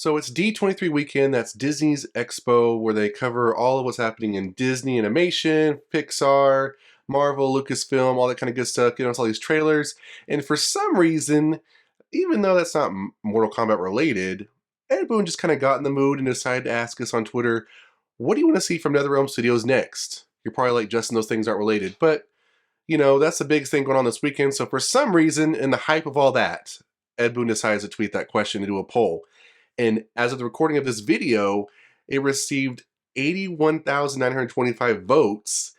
So it's D23 weekend. That's Disney's Expo, where they cover all of what's happening in Disney animation, Pixar, Marvel, Lucasfilm, all that kind of good stuff. It's all these trailers. And for some reason, even though that's not Mortal Kombat related, Ed Boon just kind of got in the mood and decided to ask us on Twitter, what do you want to see from NetherRealm Studios next? You're probably like, Justin, those things aren't related. But, that's the biggest thing going on this weekend. So for some reason, in the hype of all that, Ed Boon decides to tweet that question and do a poll. And as of the recording of this video, it received 81,925 votes,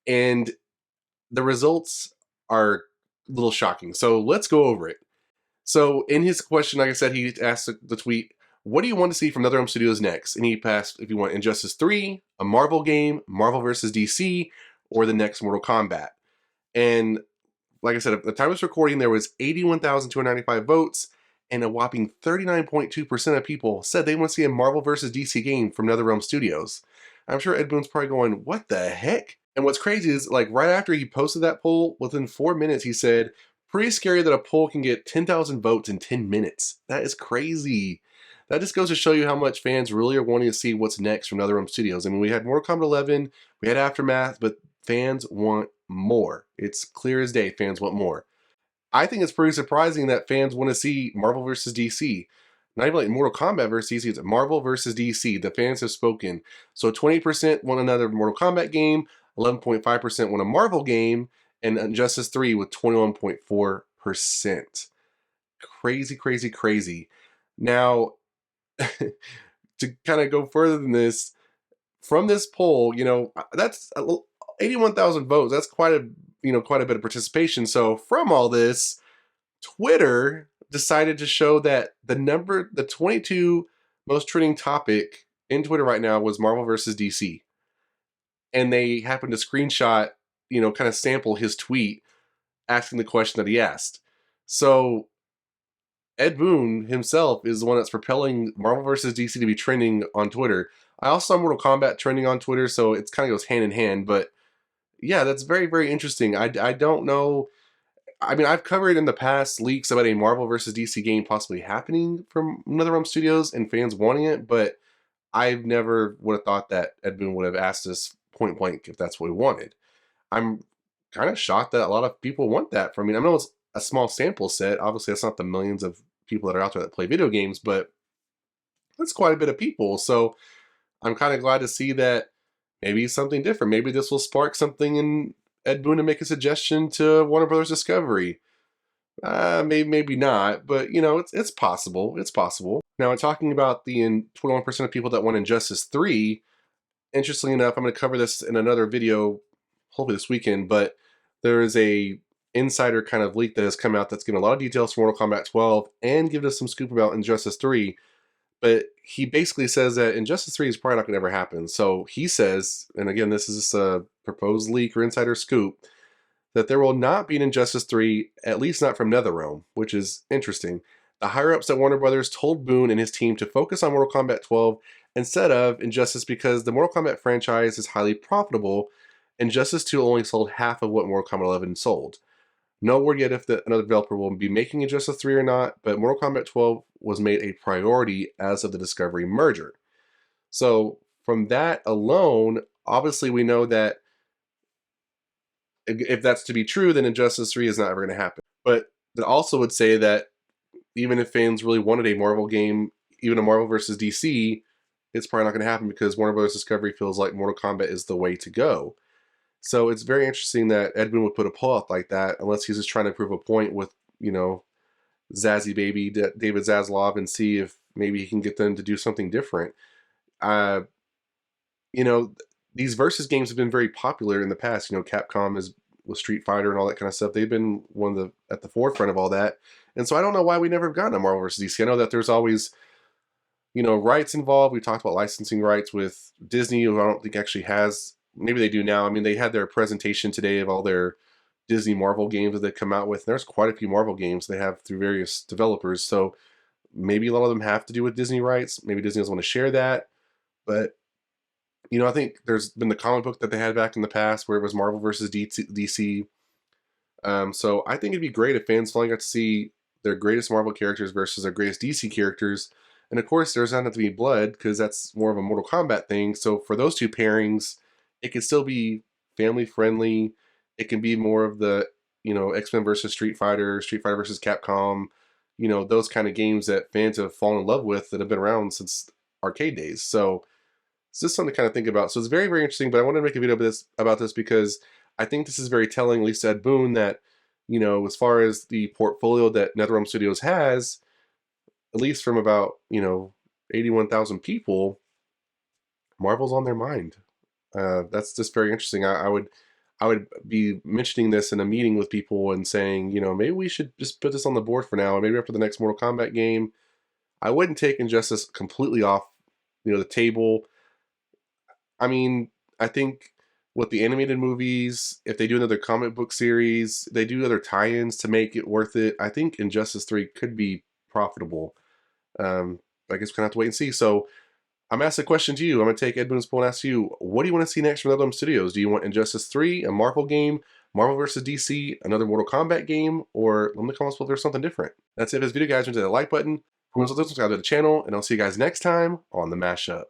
and the results are a little shocking. So let's go over it. So in his question, like I said, he asked the tweet, what do you want to see from NetherRealm Studios next? And he passed, if you want, Injustice 3, a Marvel game, Marvel vs. DC, or the next Mortal Kombat. And like I said, at the time of this recording, there was 81,295 votes, and a whopping 39.2% of people said they want to see a Marvel vs. DC game from NetherRealm Studios. I'm sure Ed Boon's probably going, what the heck? And what's crazy is, like, right after he posted that poll, within 4 minutes, he said, pretty scary that a poll can get 10,000 votes in 10 minutes. That is crazy. That just goes to show you how much fans really are wanting to see what's next from NetherRealm Studios. I mean, we had Mortal Kombat 11, we had Aftermath, but fans want more. It's clear as day, fans want more. I think it's pretty surprising that fans want to see Marvel vs. DC. Not even like Mortal Kombat vs. DC, it's Marvel vs. DC. The fans have spoken. So 20% want another Mortal Kombat game, 11.5% want a Marvel game, and Injustice 3 with 21.4%. Crazy, crazy, crazy. Now, to kind of go further than this, from this poll, that's 81,000 votes. That's quite a bit of participation. So from all this, Twitter decided to show that the 22 most trending topic in Twitter right now was Marvel vs. DC. And they happened to screenshot, kind of sample his tweet asking the question that he asked. So Ed Boon himself is the one that's propelling Marvel vs. DC to be trending on Twitter. I also saw Mortal Kombat trending on Twitter, so it kind of goes hand in hand, but yeah, that's very, very interesting. I don't know. I mean, I've covered in the past leaks about a Marvel vs. DC game possibly happening from NetherRealm Studios and fans wanting it, but I've never would have thought that Ed Boon would have asked us point blank if that's what we wanted. I'm kind of shocked that a lot of people want that from me. I know it's a small sample set. Obviously, that's not the millions of people that are out there that play video games, but that's quite a bit of people. So I'm kind of glad to see that maybe something different. Maybe this will spark something in Ed Boon to make a suggestion to Warner Brothers Discovery. Maybe not, but it's possible. It's possible. Now, talking about the 21% of people that want Injustice 3, interestingly enough, I'm going to cover this in another video, hopefully this weekend, but there is a insider kind of leak that has come out that's given a lot of details from Mortal Kombat 12 and given us some scoop about Injustice 3. But he basically says that Injustice 3 is probably not going to ever happen. So he says, and again, this is a proposed leak or insider scoop, that there will not be an Injustice 3, at least not from NetherRealm, which is interesting. The higher-ups at Warner Brothers told Boon and his team to focus on Mortal Kombat 12 instead of Injustice because the Mortal Kombat franchise is highly profitable. Injustice 2 only sold half of what Mortal Kombat 11 sold. No word yet if another developer will be making Injustice 3 or not, but Mortal Kombat 12 was made a priority as of the Discovery merger. So from that alone, obviously we know that if that's to be true, then Injustice 3 is not ever going to happen. But that also would say that even if fans really wanted a Marvel game, even a Marvel vs. DC, it's probably not going to happen because Warner Bros. Discovery feels like Mortal Kombat is the way to go. So it's very interesting that Ed Boon would put a poll out like that, unless he's just trying to prove a point with, Zazzy Baby, David Zaslav, and see if maybe he can get them to do something different. These versus games have been very popular in the past. Capcom is with Street Fighter and all that kind of stuff. They've been at the forefront of all that. And so I don't know why we never have gotten a Marvel vs. DC. I know that there's always, rights involved. We talked about licensing rights with Disney, who I don't think actually has. Maybe they do now. I mean, they had their presentation today of all their Disney Marvel games that they come out with. There's quite a few Marvel games they have through various developers. So maybe a lot of them have to do with Disney rights. Maybe Disney doesn't want to share that. But, I think there's been the comic book that they had back in the past where it was Marvel versus DC. So I think it'd be great if fans finally got to see their greatest Marvel characters versus their greatest DC characters And of course, there's not have to be blood because that's more of a Mortal Kombat thing. So for those two pairings, it can still be family friendly. It can be more of the, X-Men versus Street Fighter, Street Fighter versus Capcom, those kind of games that fans have fallen in love with that have been around since arcade days. So it's just something to kind of think about. So it's very, very interesting. But I wanted to make a video about this because I think this is very telling, at least to Ed Boon, that as far as the portfolio that NetherRealm Studios has, at least from about 81,000 people, Marvel's on their mind. That's just very interesting. I would be mentioning this in a meeting with people and saying, maybe we should just put this on the board for now, and maybe after the next Mortal Kombat game, I wouldn't take Injustice completely off, the table. I mean, I think with the animated movies, if they do another comic book series, they do other tie-ins to make it worth it. I think Injustice 3 could be profitable. I guess we're gonna have to wait and see. So I'm gonna ask a question to you. I'm gonna take Ed Boon's poll and ask you, what do you want to see next from NetherRealm Studios? Do you want Injustice 3, a Marvel game, Marvel vs. DC, another Mortal Kombat game, or let me know in the comments below if there's something different. That's it for this video, guys. Remember to hit the like button, subscribe to the channel, and I'll see you guys next time on the Mashup.